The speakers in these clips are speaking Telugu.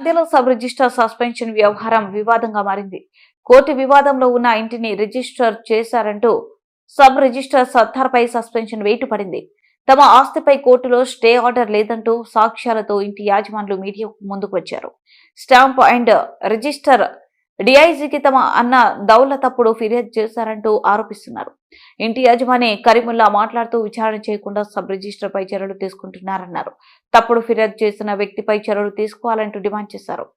నంద్యాల సబ్ రిజిస్టర్ సస్పెన్షన్ వ్యవహారం వివాదంగా మారింది. కోర్టు వివాదంలో ఉన్న ఇంటిని రిజిస్టర్ చేశారంటూ సబ్ రిజిస్టర్ సత్తార్పై సస్పెన్షన్ వేటు పడింది. తమ ఆస్తిపై కోర్టులో స్టే ఆర్డర్ లేదంటూ సాక్ష్యాలతో ఇంటి యాజమానులు మీడియాకు ముందుకు వచ్చారు. స్టాంప్ అండ్ రిజిస్టర్ డిఐజీకి తమ అన్న దౌలతప్పుడు ఫిర్యాదు చేశారంటూ ఆరోపిస్తున్నారు. ఇంటి యజమాని కరీముల్లా మాట్లాడుతూ విచారణ చేయకుండా సబ్ రిజిస్టర్ పై చర్యలు తీసుకుంటున్నారన్నారు. తప్పుడు ఫిర్యాదు చేసిన వ్యక్తిపై చర్యలు తీసుకోవాలంటూ డిమాండ్ చేశారు.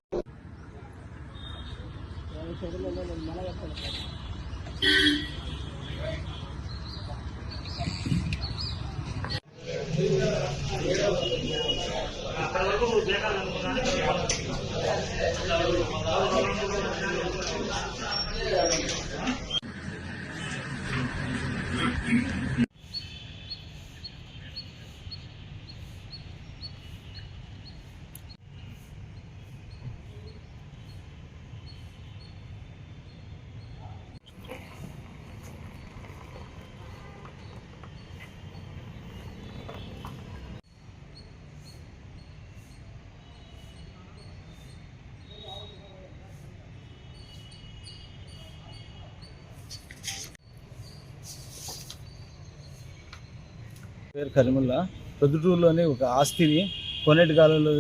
పేరు కరీముల్లా. ప్రొద్దుటూరులోని ఒక ఆస్తిని కొనేటి కాలంలో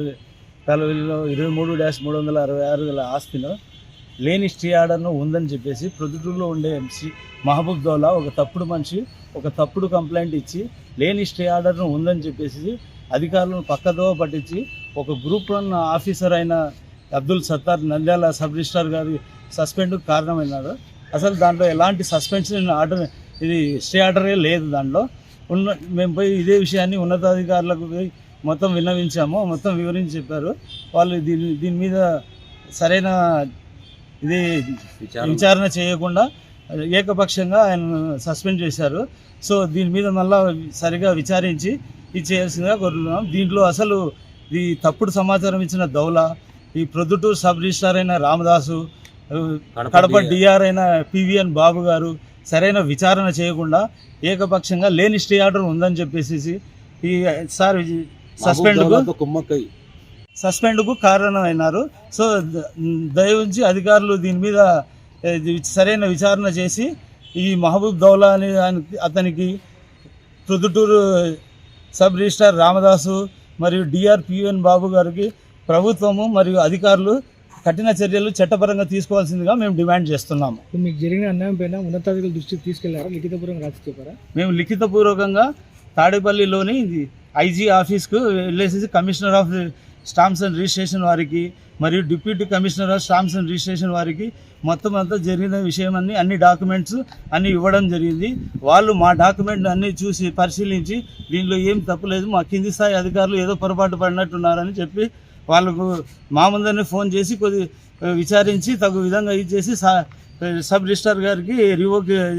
23-366 గల ఆస్తిలో లేని స్టే ఆర్డర్ను ఉందని చెప్పేసి ప్రొద్దుటూరులో ఉండే మహబూబ్ దౌలా ఒక తప్పుడు మనిషి ఒక తప్పుడు కంప్లైంట్ ఇచ్చి లేని స్టే ఆర్డర్ను ఉందని చెప్పేసి అధికారులను పక్కదోవ పట్టించి ఒక గ్రూప్ 1 ఆఫీసర్ అయిన అబ్దుల్ సత్తార్ నంద్యాల సబ్ రిజిస్ట్రార్ గారి సస్పెండ్కు కారణమైనారు. అసలు దాంట్లో ఎలాంటి సస్పెన్షన్ ఆర్డర్ ఇది స్టే ఆర్డరే లేదు. దాంట్లో మేము పోయి ఇదే విషయాన్ని ఉన్నతాధికారులకు పోయి మొత్తం విన్నవించాము. మొత్తం వివరించి చెప్పారు. వాళ్ళు దీని మీద సరైన ఇది విచారణ చేయకుండా ఏకపక్షంగా ఆయన సస్పెండ్ చేశారు. సో దీని మీద మళ్ళా సరిగా విచారించి ఇది చేయాల్సిందిగా కోరుతున్నాం. దీంట్లో అసలు ఈ తప్పుడు సమాచారం ఇచ్చిన దౌలా, ఈ ప్రొద్దుటూరు సబ్ రిజిస్ట్రార్ అయిన రామదాసు, కడప డిఆర్ అయిన పివిఎన్ బాబు గారు సరైన విచారణ చేయకుండా ఏకపక్షంగా లేని స్టే ఆర్డర్ ఉందని చెప్పేసి ఈ సార్ సస్పెండ్కు కారణమైనారు. సో దయవుంచి అధికారులు దీని మీద సరైన విచారణ చేసి ఈ మహబూబ్ దౌలా అని అతనికి ప్రొద్దుటూరు సబ్ రిజిస్ట్రార్ రామదాసు మరియు డిఆర్ పివిఎన్ బాబు గారికి ప్రభుత్వము మరియు అధికారులు కఠిన చర్యలు చట్టపరంగా తీసుకోవాల్సిందిగా మేము డిమాండ్ చేస్తున్నాము. మీకు జరిగిన అన్యాయం పైన ఉన్నతాధికారుల దృష్టికి తీసుకెళ్లారా? లిఖితపూర్వకంగా రాసి చెప్పారా? మేము లిఖితపూర్వకంగా తాడేపల్లిలోని ఐజీ ఆఫీస్కు వెళ్ళేసి commissioner of stamps and registration వారికి మరియు deputy commissioner of stamps and registration వారికి మొత్తం అంతా జరిగిన విషయం అన్ని డాక్యుమెంట్స్ అన్నీ ఇవ్వడం జరిగింది. వాళ్ళు మా డాక్యుమెంట్ అన్నీ చూసి పరిశీలించి దీనిలో ఏం తప్పులేదు, మా కింది స్థాయి అధికారులు ఏదో పొరపాటు పడినట్టున్నారని చెప్పి వాళ్ళకు మా ముందరనే ఫోన్ చేసి కొద్ది విచారించి తగు విధంగా ఇచ్చేసి సబ్ రిజిస్ట్రార్ గారికి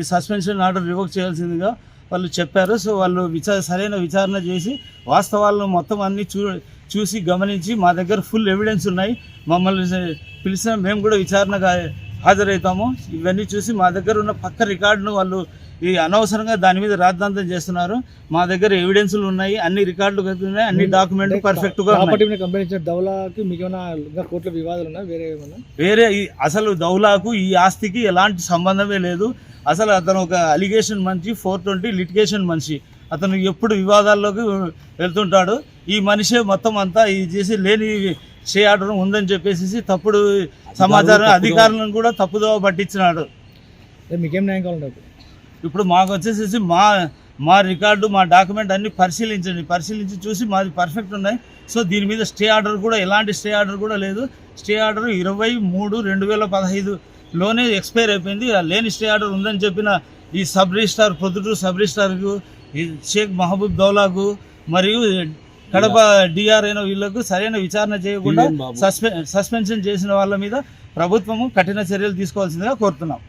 సస్పెన్షన్ ఆర్డర్ రివోక్ చేయాల్సిందిగా వాళ్ళు చెప్పారు. సో వాళ్ళు సరైన విచారణ చేసి వాస్తవాలను మొత్తం అన్నీ చూసి గమనించి మా దగ్గర ఫుల్ ఎవిడెన్స్ ఉన్నాయి. మమ్మల్ని పిలిచిన మేము కూడా విచారణగా హాజరవుతాము. ఇవన్నీ చూసి మా దగ్గర ఉన్న పక్క రికార్డును వాళ్ళు ఈ అనవసరంగా దాని మీద రాద్ధాంతం చేస్తున్నారు. మా దగ్గర ఎవిడెన్స్లు ఉన్నాయి, అన్ని రికార్డులు ఉన్నాయి, అన్ని డాక్యుమెంట్ పర్ఫెక్ట్గా వేరే అసలు దౌలాకు ఈ ఆస్తికి ఎలాంటి సంబంధమే లేదు. అసలు అతను ఒక అలిగేషన్ మనిషి, 420 లిటిగేషన్ మనిషి. అతను ఎప్పుడు వివాదాల్లోకి వెళ్తుంటాడు. ఈ మనిషే మొత్తం అంతా ఇది చేసి లేని స్టే ఆర్డర్ ఉందని చెప్పేసి తప్పుడు సమాచారం అధికారులను కూడా తప్పుదోవ పట్టించినాడు. మీకేం న్యాయం కావాలంటే ఇప్పుడు మాకు వచ్చేసేసి మా రికార్డు మా డాక్యుమెంట్ అన్ని పరిశీలించి చూసి మాది పర్ఫెక్ట్ ఉన్నాయి. సో దీని మీద స్టే ఆర్డర్ కూడా ఎలాంటి స్టే ఆర్డర్ కూడా లేదు. స్టే ఆర్డర్ 23/2015లోనే ఎక్స్పైర్ అయిపోయింది. లేని స్టే ఆర్డర్ ఉందని చెప్పిన ఈ సబ్ రిజిస్ట్రార్ ప్రొద్దుటూరు సబ్ రిజిస్ట్రార్కు, షేక్ మహబూబ్ దౌలాకు మరియు కడప డిఆర్ అయిన వీళ్లకు సరైన విచారణ చేయకుండా సస్పెన్షన్ చేసిన వాళ్ళ మీద ప్రభుత్వము కఠిన చర్యలు తీసుకోవాల్సిందిగా కోరుతున్నాం.